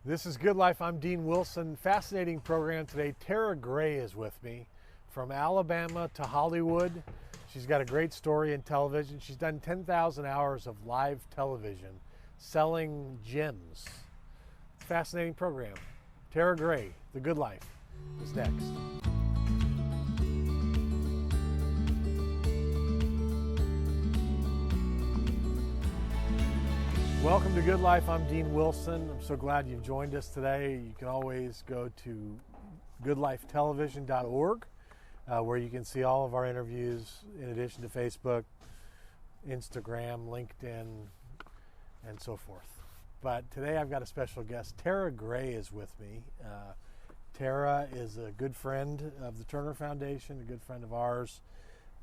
This is Good Life. I'm Dean Wilson. Fascinating program today. Tara Gray is with me from Alabama to Hollywood. She's got a great story in television. She's done 10,000 hours of live television selling gyms. Fascinating program. Tara Gray, The Good Life, is next. Welcome to Good Life. I'm Dean Wilson. I'm so glad you've joined us today. You can always go to goodlifetelevision.org where you can see all of our interviews in addition to Facebook, Instagram, LinkedIn, and so forth. But today I've got a special guest. Tara Gray is with me. Tara is a good friend of the Turner Foundation, a good friend of ours.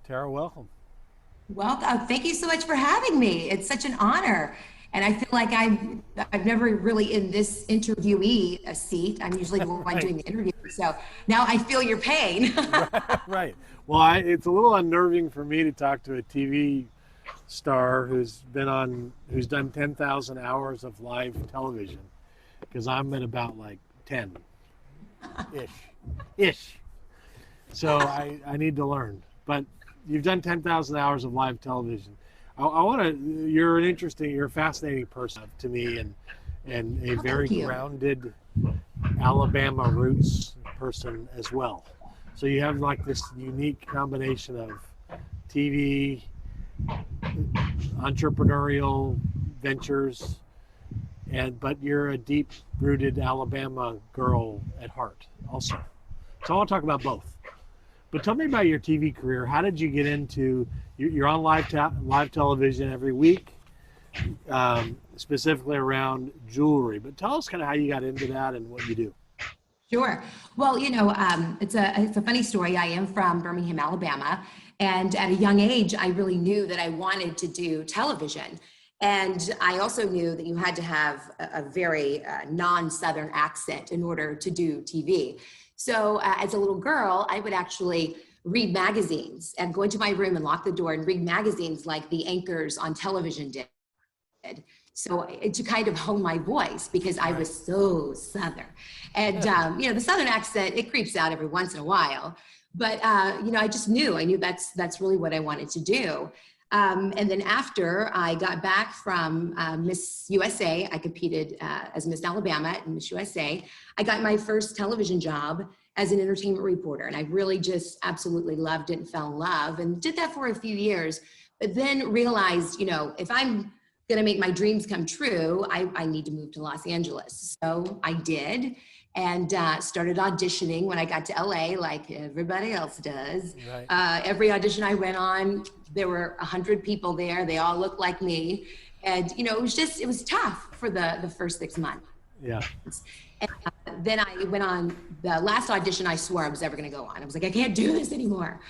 Tara, welcome. Well, thank you so much for having me. It's such an honor. And I feel like I've never really in this interviewee seat. I'm usually the one doing the interview. So now I feel your pain. Right. Well, it's a little unnerving for me to talk to a TV star who's done 10,000 hours of live television, because I'm at about like 10-ish. So I need to learn. But you've done 10,000 hours of live television. You're a fascinating person to me, and a very grounded Alabama roots person as well. So you have like this unique combination of TV, entrepreneurial ventures, but you're a deep-rooted Alabama girl at heart also. So I want to talk about both. But tell me about your TV career. How did you get into? You're on live television every week, specifically around jewelry. But tell us kind of how you got into that and what you do. Sure. Well, it's a funny story. I am from Birmingham, Alabama, and at a young age, I really knew that I wanted to do television. And I also knew that you had to have a very non-Southern accent in order to do TV. So as a little girl, I would actually read magazines and go into my room and lock the door and read magazines like the anchors on television did. So to kind of hone my voice, because I was so Southern. And, the Southern accent, it creeps out every once in a while. But, I knew that's really what I wanted to do. And then after I got back from Miss USA, I competed as Miss Alabama and Miss USA. I got my first television job as an entertainment reporter. And I really just absolutely loved it and fell in love and did that for a few years. But then realized, if I'm going to make my dreams come true, I need to move to Los Angeles. So I did, and started auditioning when I got to LA, like everybody else does. Right. Every audition I went on, there were 100 people there. They all looked like me. And, it was tough for the first 6 months. Yeah. And then I went on the last audition I swore I was ever going to go on. I was like, I can't do this anymore.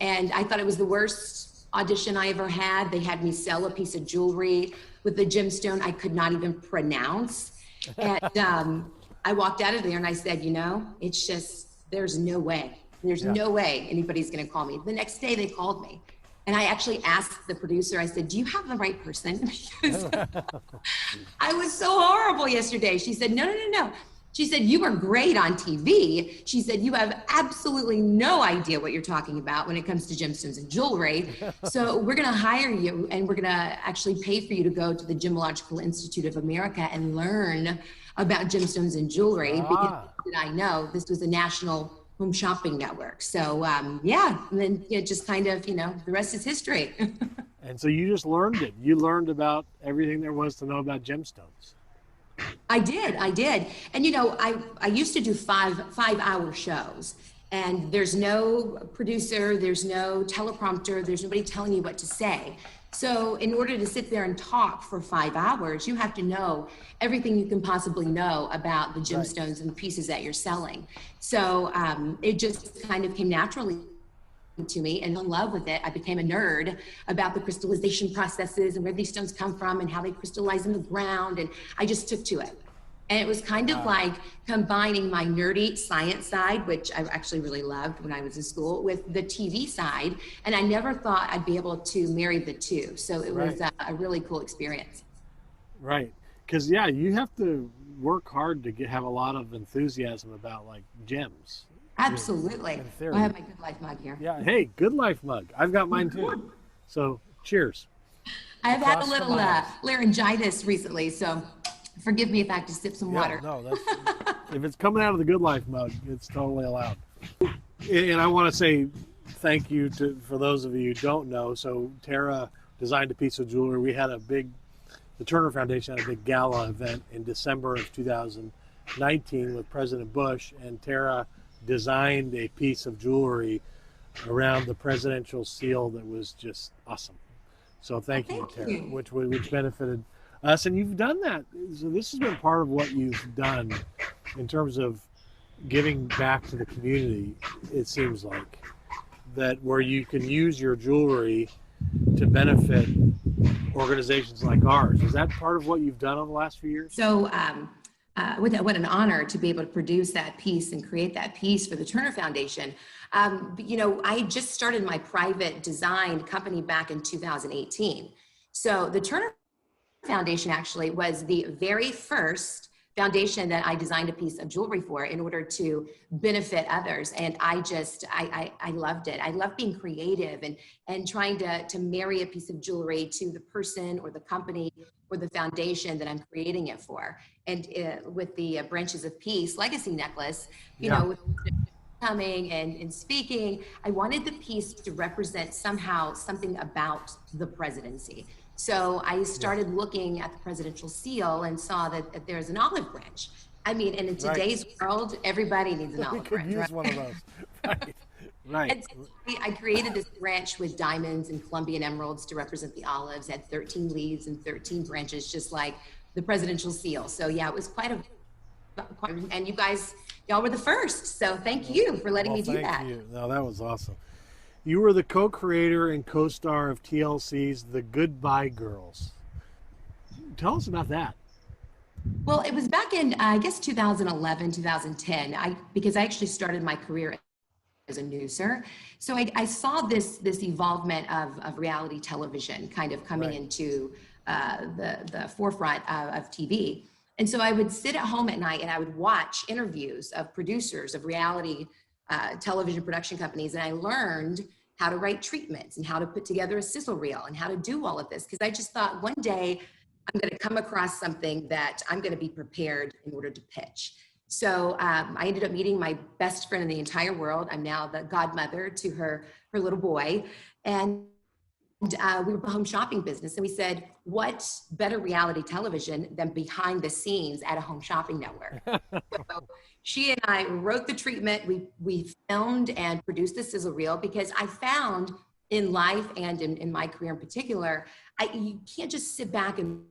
And I thought it was the worst audition I ever had. They had me sell a piece of jewelry with a gemstone I could not even pronounce. And I walked out of there and I said, it's just, there's no way. There's no way anybody's going to call me. The next day they called me. And I actually asked the producer, I said, do you have the right person? Because I was so horrible yesterday. She said, no. She said, you were great on TV. She said, you have absolutely no idea what you're talking about when it comes to gemstones and jewelry. So we're going to hire you, and we're going to actually pay for you to go to the Gemological Institute of America and learn about gemstones and jewelry. Because I know this was a national home shopping network. So and then just kind of, the rest is history. And so you just learned it. You learned about everything there was to know about gemstones. I did. And, I used to do 5-hour shows, and there's no producer, there's no teleprompter, there's nobody telling you what to say. So in order to sit there and talk for 5 hours, you have to know everything you can possibly know about the gemstones and the pieces that you're selling. So it just kind of came naturally to me, and in love with it. I became a nerd about the crystallization processes and where these stones come from and how they crystallize in the ground. And I just took to it. And it was kind of like combining my nerdy science side, which I actually really loved when I was in school, with the TV side. And I never thought I'd be able to marry the two. So it was a really cool experience. Right. Because, yeah, you have to work hard to have a lot of enthusiasm about like gems. Absolutely. In I theory. have my Good Life mug here. Yeah. Hey, Good Life mug. I've got mine too. So cheers. I've had a Across the little miles. laryngitis recently, so forgive me if I have to sip some water. No, that's if it's coming out of the Good Life mug, it's totally allowed. And I want to say thank you for those of you who don't know. So Tara designed a piece of jewelry. We had the Turner Foundation had a big gala event in December of 2019 with President Bush, and Tara designed a piece of jewelry around the presidential seal that was just awesome. So thank you, Tara, you. which benefited us, and you've done that. So this has been part of what you've done in terms of giving back to the community. It seems like that where you can use your jewelry to benefit organizations like ours. Is that part of what you've done over the last few years? So what an honor to be able to produce that piece and create that piece for the Turner Foundation. I just started my private design company back in 2018. So the Turner Foundation actually was the very first foundation that I designed a piece of jewelry for in order to benefit others. And I loved it. I love being creative and trying to marry a piece of jewelry to the person or the company or the foundation that I'm creating it for. And with the Branches of Peace legacy necklace, you know, with coming and speaking, I wanted the piece to represent somehow something about the presidency. So I started looking at the presidential seal and saw that there's an olive branch. I mean, and in today's world, everybody needs an olive branch. We could use one of those. Right. And so I created this branch with diamonds and Colombian emeralds to represent the olives, had 13 leaves and 13 branches, just like the presidential seal. So yeah, it was and you guys, y'all were the first. So thank you for letting me do that. Thank you. No, that was awesome. You were the co-creator and co-star of TLC's The Goodbye Girls. Tell us about that. Well, it was back in, I guess, 2011, 2010, because I actually started my career as a newser. So I saw this evolvement of reality television kind of coming into the forefront of TV. And so I would sit at home at night and I would watch interviews of producers of reality television production companies. And I learned how to write treatments and how to put together a sizzle reel and how to do all of this. Because I just thought one day I'm going to come across something that I'm going to be prepared in order to pitch. So I ended up meeting my best friend in the entire world. I'm now the godmother to her little boy. And we were a home shopping business. And we said, what better reality television than behind the scenes at a home shopping network? So she and I wrote the treatment. We filmed and produced the sizzle reel because I found in life and in my career in particular, you can't just sit back and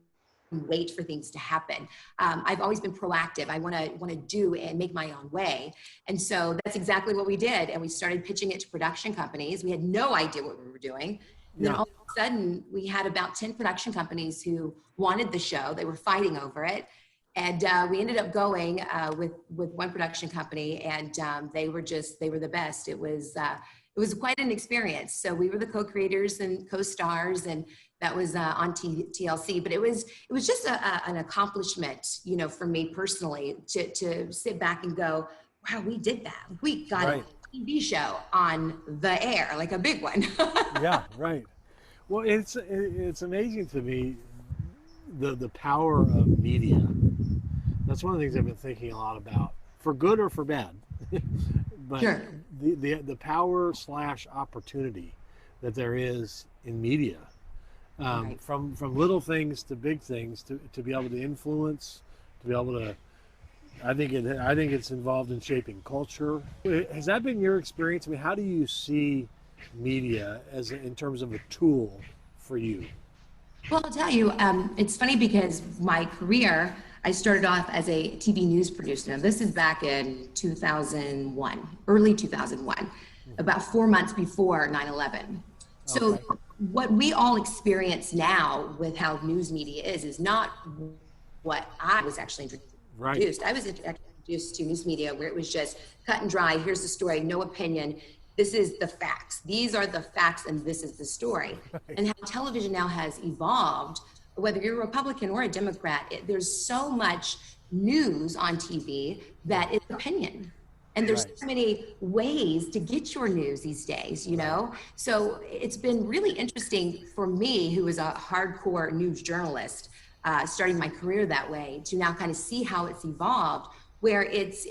wait for things to happen. I've always been proactive. I want to do and make my own way. And so that's exactly what we did. And we started pitching it to production companies. We had no idea what we were doing. Then all of a sudden we had about 10 production companies who wanted the show. They were fighting over it. And we ended up going with one production company, and they were the best. It was quite an experience. So we were the co-creators and co-stars, and that was on TLC. But it was just an accomplishment, you know, for me personally to sit back and go, wow, we did that. We got a TV show on the air, like a big one. Yeah, right. Well, it's amazing to me the power of media. That's one of the things I've been thinking a lot about, for good or for bad. But sure. the power / opportunity that there is in media, from little things to big things, to be able to influence, to be able to. I think it's involved in shaping culture. Has that been your experience? I mean, how do you see media in terms of a tool for you? Well, I'll tell you, it's funny because my career, I started off as a TV news producer. Now, this is back in 2001, early 2001, about 4 months before 9/11. So what we all experience now with how news media is not what I was actually introduced. Right. I was introduced to news media where it was just cut and dry. Here's the story, no opinion. This is the facts. These are the facts, and this is the story. Right. And how television now has evolved, whether you're a Republican or a Democrat, there's so much news on TV that is opinion. And there's Right. so many ways to get your news these days, you know? So it's been really interesting for me, who is a hardcore news journalist, starting my career that way, to now kind of see how it's evolved, where it's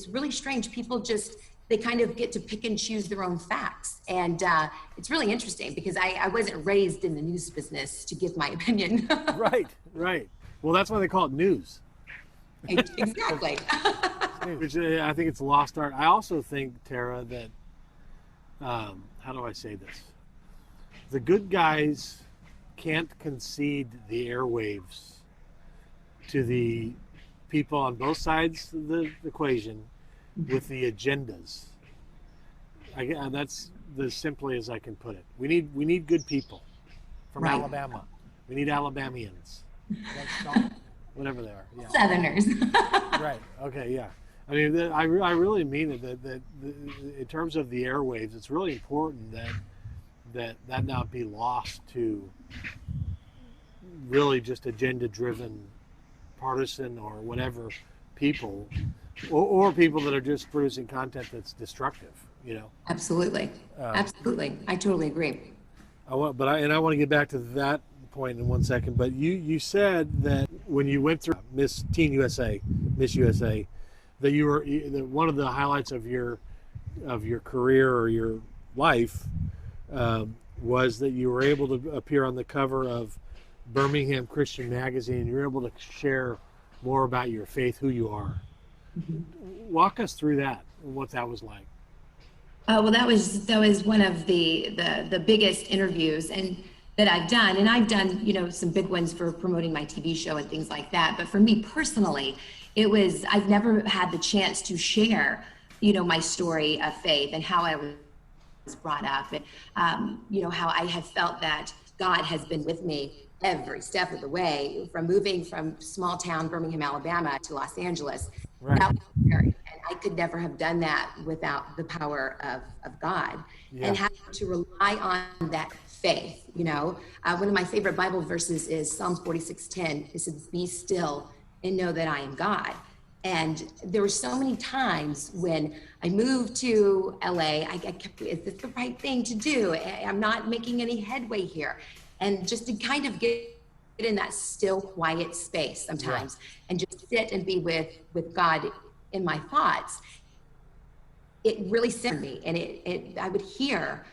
really strange. People just, they kind of get to pick and choose their own facts. And it's really interesting because I wasn't raised in the news business to give my opinion. Right, right. Well, that's why they call it news. Exactly. Which I think it's a lost art. I also think, Tara, that how do I say this? The good guys can't concede the airwaves to the people on both sides of the equation with the agendas. That's as simply as I can put it. We need good people from Right. Alabama. We need Alabamians. That's whatever they are. Yeah. Southerners. Right. Okay. Yeah. I mean, I really mean it. That in terms of the airwaves, it's really important that not be lost to really just agenda-driven, partisan or whatever people, or people that are just producing content that's destructive. You know. Absolutely. Absolutely. I totally agree. I want to get back to that point in 1 second. But you said that when you went through Miss USA, that you were that one of the highlights of your career or your life was that you were able to appear on the cover of Birmingham Christian Magazine. You were able to share more about your faith, who you are. Mm-hmm. Walk us through that and what that was like. Well, that was one of the biggest interviews and that I've done, and I've done, you know, some big ones for promoting my TV show and things like that. But for me personally, I've never had the chance to share, you know, my story of faith and how I was brought up, and you know, how I have felt that God has been with me every step of the way, from moving from small town Birmingham, Alabama to Los Angeles. Right. That was scary, and I could never have done that without the power of God. Yeah. And having to rely on that faith. You know, one of my favorite Bible verses is Psalm 46:10. It says, "Be still and know that I am God." And there were so many times when I moved to LA, I kept, is this the right thing to do? I'm not making any headway here. And just to kind of get in that still, quiet space sometimes, and just sit and be with God in my thoughts, it really centered me. And I would hear,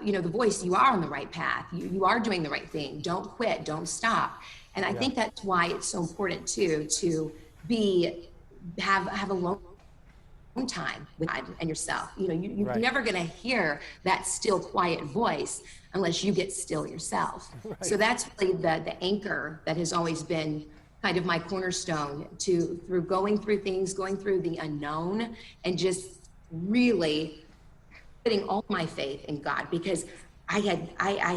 you know, the voice, you are on the right path. You are doing the right thing. Don't quit, don't stop. And I think that's why it's so important too, to have a long time with God and yourself. You know, you're never going to hear that still, quiet voice unless you get still yourself. Right. So that's really the anchor that has always been kind of my cornerstone through going through things, going through the unknown, and just really putting all my faith in God, because I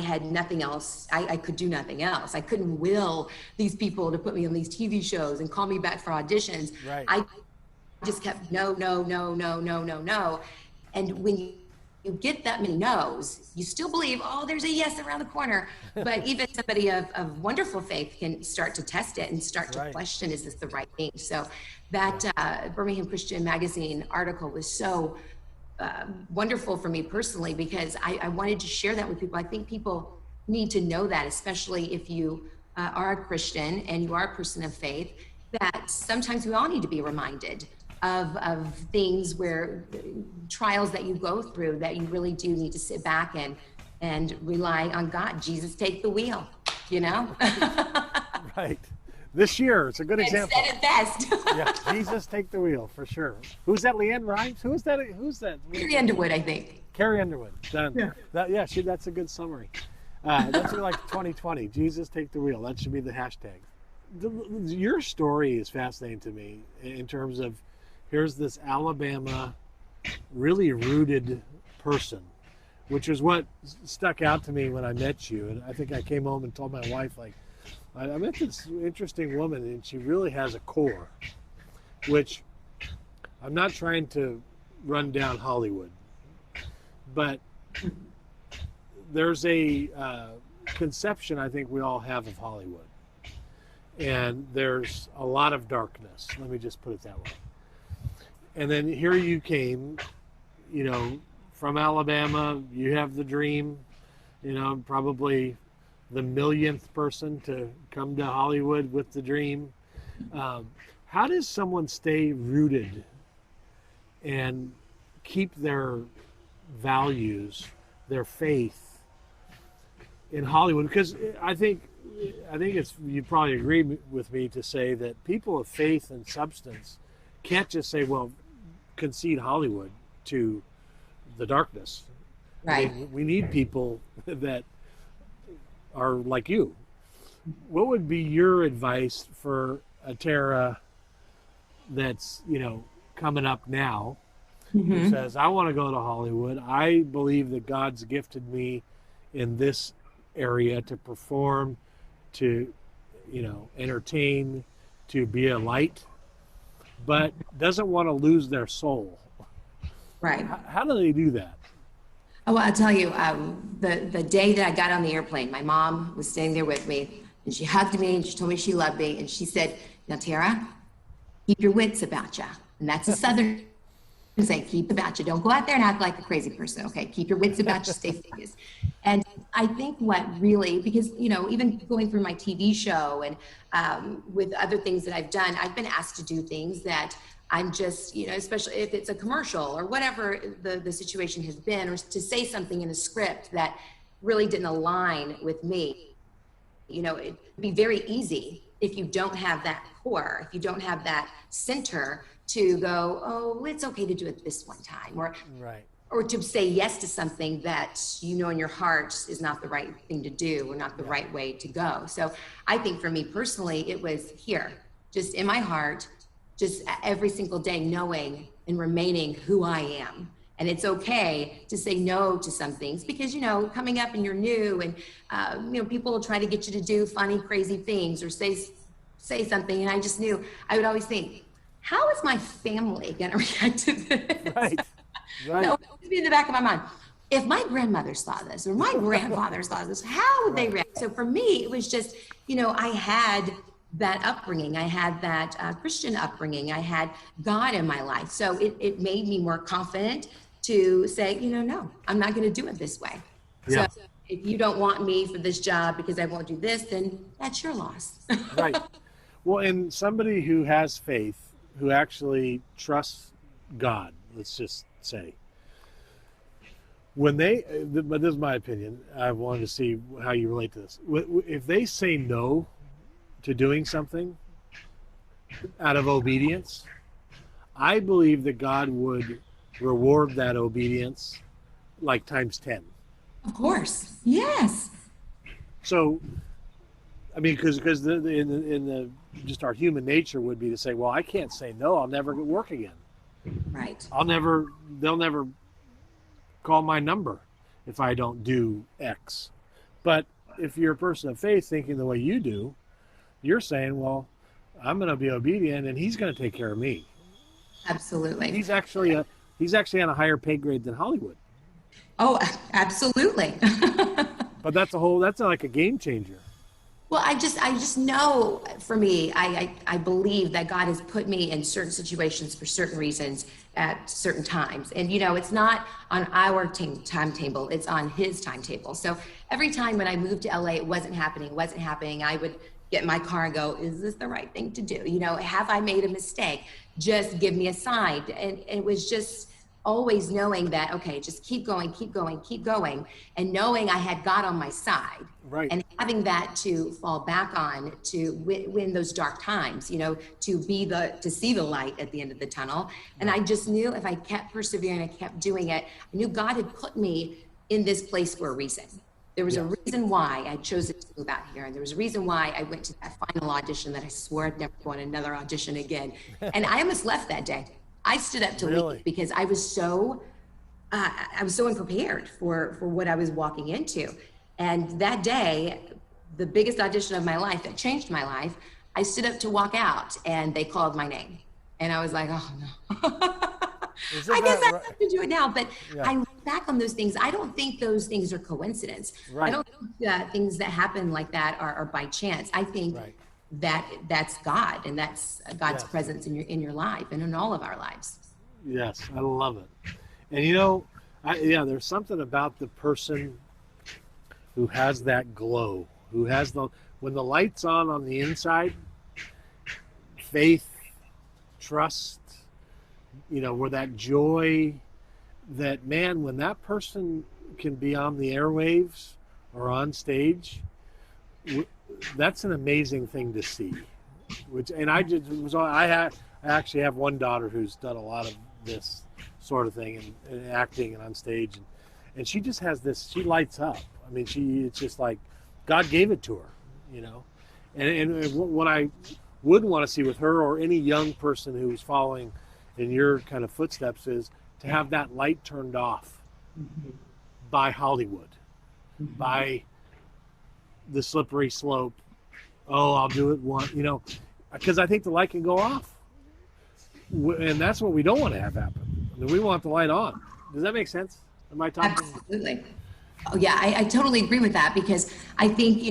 had nothing else. I could do nothing else. I couldn't will these people to put me on these TV shows and call me back for auditions. Right. I just kept no. And when you get that many no's, you still believe, oh, there's a yes around the corner. But even somebody of wonderful faith can start to test it and start to question, is this the right thing? So that Birmingham Christian Magazine article was so wonderful for me personally, because I wanted to share that with people. I think people need to know that, especially if you are a Christian and you are a person of faith, that sometimes we all need to be reminded of things where trials that you go through, that you really do need to sit back and rely on God. Jesus, take the wheel, you know? Right. This year, it's a good example. Said it best. Yeah, Jesus, take the wheel, for sure. Who's that, Leanne Rimes? Who's that? Carrie Underwood, I think. Carrie Underwood. Done. Yeah. That's a good summary. That's like 2020. Jesus, take the wheel. That should be the hashtag. Your story is fascinating to me in terms of, here's this Alabama, really rooted person, which is what stuck out to me when I met you. And I think I came home and told my wife, like, I met this interesting woman, and she really has a core, which I'm not trying to run down Hollywood, but there's a conception I think we all have of Hollywood. and there's a lot of darkness. Let me just put it that way. And then here you came, from Alabama. You have the dream, probably the millionth person to come to Hollywood with the dream. How does someone stay rooted and keep their values, their faith in Hollywood? Because I think it's, you probably agree with me to say that people of faith and substance can't just say, well, concede Hollywood to the darkness. Right. I mean, we need people that are like you. What would be your advice for a Tara that's, coming up now, who says, I want to go to Hollywood. I believe that God's gifted me in this area to perform, to, entertain, to be a light, but doesn't want to lose their soul. Right. How do they do that? Oh, well, I'll tell you, the day that I got on the airplane, my mom was sitting there with me, and she hugged me, and she told me she loved me, and she said, now, Tara, keep your wits about you. And that's a Southern saying, keep about you. Don't go out there and act like a crazy person, okay? Keep your wits about you, stay focused. And I think what really, because, even going through my TV show and with other things that I've done, I've been asked to do things that I'm just, especially if it's a commercial or whatever the situation has been, or to say something in a script that really didn't align with me. It'd be very easy if you don't have that core, if you don't have that center to go, oh, it's okay to do it this one time, or to say yes to something that in your heart is not the right thing to do or not the right way to go. So I think for me personally, it was here, just in my heart, just every single day knowing and remaining who I am. And it's okay to say no to some things because, coming up and you're new and, people will try to get you to do funny, crazy things or say something. And I just knew, I would always think, how is my family going to react to this? Right. That would be in the back of my mind. If my grandmother saw this or my grandfather saw this, how would they react? So for me, it was just, I had that upbringing. I had that Christian upbringing. I had God in my life. So it made me more confident to say, no, I'm not going to do it this way. Yeah. So if you don't want me for this job because I won't do this, then that's your loss. Right. Well, and somebody who has faith, who actually trusts God, let's just say, when but this is my opinion, I wanted to see how you relate to this. If they say no to doing something out of obedience, I believe that God would reward that obedience like times 10. Of course. Yes. So, I mean, because just our human nature would be to say, well, I can't say no. I'll never work again. Right. They'll never call my number if I don't do X. But if you're a person of faith thinking the way you do, you're saying, well, I'm going to be obedient and he's going to take care of me. Absolutely. He's actually on a higher pay grade than Hollywood. Oh, absolutely. But that's like a game changer. Well, I just know, for me, I believe that God has put me in certain situations for certain reasons at certain times. And, it's not on our timetable, it's on his timetable. So every time when I moved to LA, it wasn't happening. I would get in my car and go, is this the right thing to do? Have I made a mistake? Just give me a sign. And it was just always knowing that, okay, just keep going. And knowing I had God on my side. Right. And having that to fall back on to win those dark times, to see the light at the end of the tunnel. And I just knew if I kept persevering, I kept doing it, I knew God had put me in this place for a reason. There was a reason why I chose to move out here. And there was a reason why I went to that final audition that I swore I'd never go on another audition again. And I almost left that day. I stood up to leave because I was so unprepared for what I was walking into. And that day, the biggest audition of my life that changed my life, I stood up to walk out and they called my name. And I was like, oh no. I guess I have to do it now. But I look back on those things. I don't think those things are coincidence. Right. I don't think things that happen like that are by chance. I think that's God, and that's God's Yes. presence in your life and in all of our lives. Yes, I love it. And there's something about the person who has that glow, who has when the light's on the inside, faith, trust, where that joy, that man, when that person can be on the airwaves or on stage, that's an amazing thing to see. I actually have one daughter who's done a lot of this sort of thing and acting and on stage, and she just has this. She lights up. I mean, it's just like God gave it to her, And what I would want to see with her or any young person who's following in your kind of footsteps is to have that light turned off by Hollywood, by the slippery slope. Oh, I'll do it once, because I think the light can go off. And that's what we don't want to have happen. I mean, we want the light on. Does that make sense? Am I talking? Absolutely. Oh, yeah, I totally agree with that, because I think,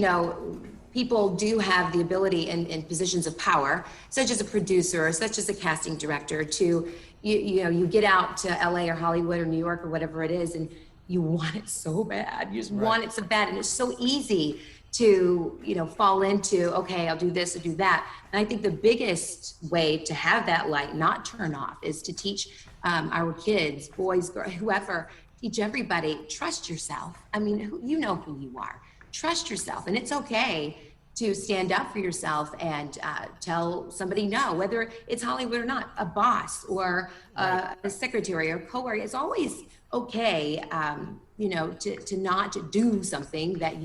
people do have the ability in positions of power, such as a producer, such as a casting director, to, you get out to LA or Hollywood or New York or whatever it is, and you want it so bad. You just want it so bad. And it's so easy to, fall into, okay, I'll do this or do that. And I think the biggest way to have that light not turn off is to teach our kids, boys, girls, whoever, teach everybody, trust yourself. I mean, you know who you are. Trust yourself. And it's okay to stand up for yourself and tell somebody no, whether it's Hollywood or not, a boss or a secretary or coworker. It's always okay, to not do something that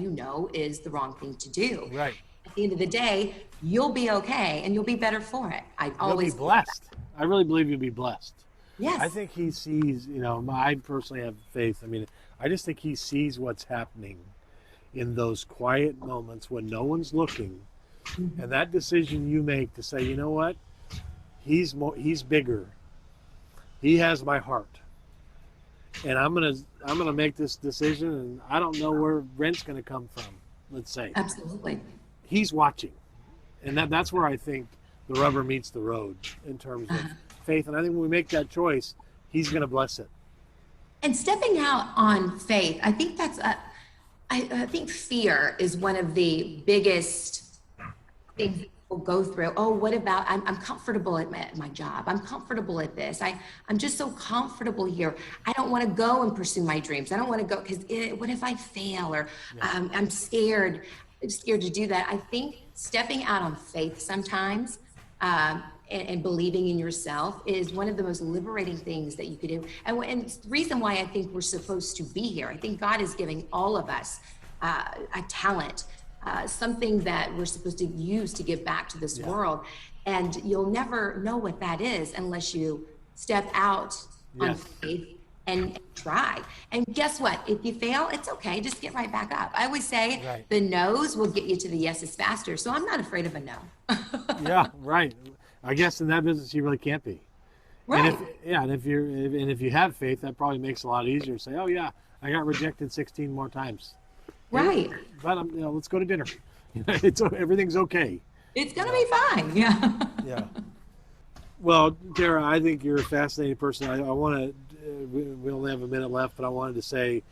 is the wrong thing to do. Right. At the end of the day, you'll be okay and you'll be better for it. You'll be blessed. I really believe you'll be blessed. Yes. I think he sees, I personally have faith. I mean, I just think he sees what's happening in those quiet moments when no one's looking. And that decision you make to say, you know what, he's bigger. He has my heart. And I'm gonna make this decision, and I don't know where rent's gonna come from, let's say. Absolutely. He's watching. And that's where I think the rubber meets the road in terms of faith. And I think when we make that choice, he's gonna bless it. And stepping out on faith, I think I think fear is one of the biggest things that people go through. Oh, what about, I'm comfortable at my job. I'm comfortable at this. I'm just so comfortable here. I don't want to go and pursue my dreams. I don't want to go because what if I fail? Or I'm scared to do that. I think stepping out on faith sometimes and believing in yourself is one of the most liberating things that you could do. And it's the reason why I think we're supposed to be here. I think God is giving all of us a talent, something that we're supposed to use to give back to this world. And you'll never know what that is unless you step out on faith and try. And guess what? If you fail, it's okay. Just get right back up. I always say the no's will get you to the yeses faster. So I'm not afraid of a no. Yeah, right. I guess in that business you really can't be. Right. And if you have faith, that probably makes it a lot easier to say, oh yeah, I got rejected 16 more times. Right. But let's go to dinner. Everything's okay. It's gonna be fine. Yeah. Yeah. Well, Tara, I think you're a fascinating person. I want to. We only have a minute left, but I wanted to say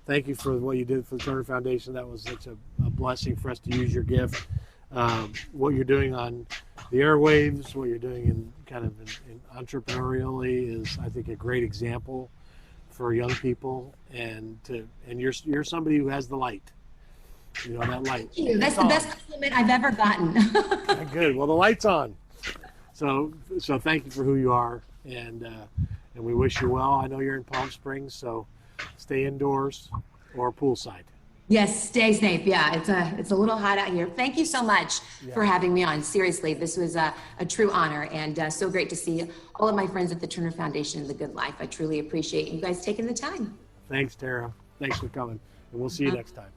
thank you for what you did for the Turner Foundation. That was such a blessing for us to use your gift. What you're doing on the airwaves, what you're doing in entrepreneurially is, I think, a great example for young people. And you're somebody who has the light. That light. Thank you. That's the best compliment I've ever gotten. Good. Well, the light's on. So thank you for who you are, and we wish you well. I know you're in Palm Springs, so stay indoors or poolside. Yes, stay safe. Yeah, it's a little hot out here. Thank you so much for having me on. Seriously, this was a true honor, and so great to see all of my friends at the Turner Foundation and The Good Life. I truly appreciate you guys taking the time. Thanks, Tara. Thanks for coming, and we'll see you next time.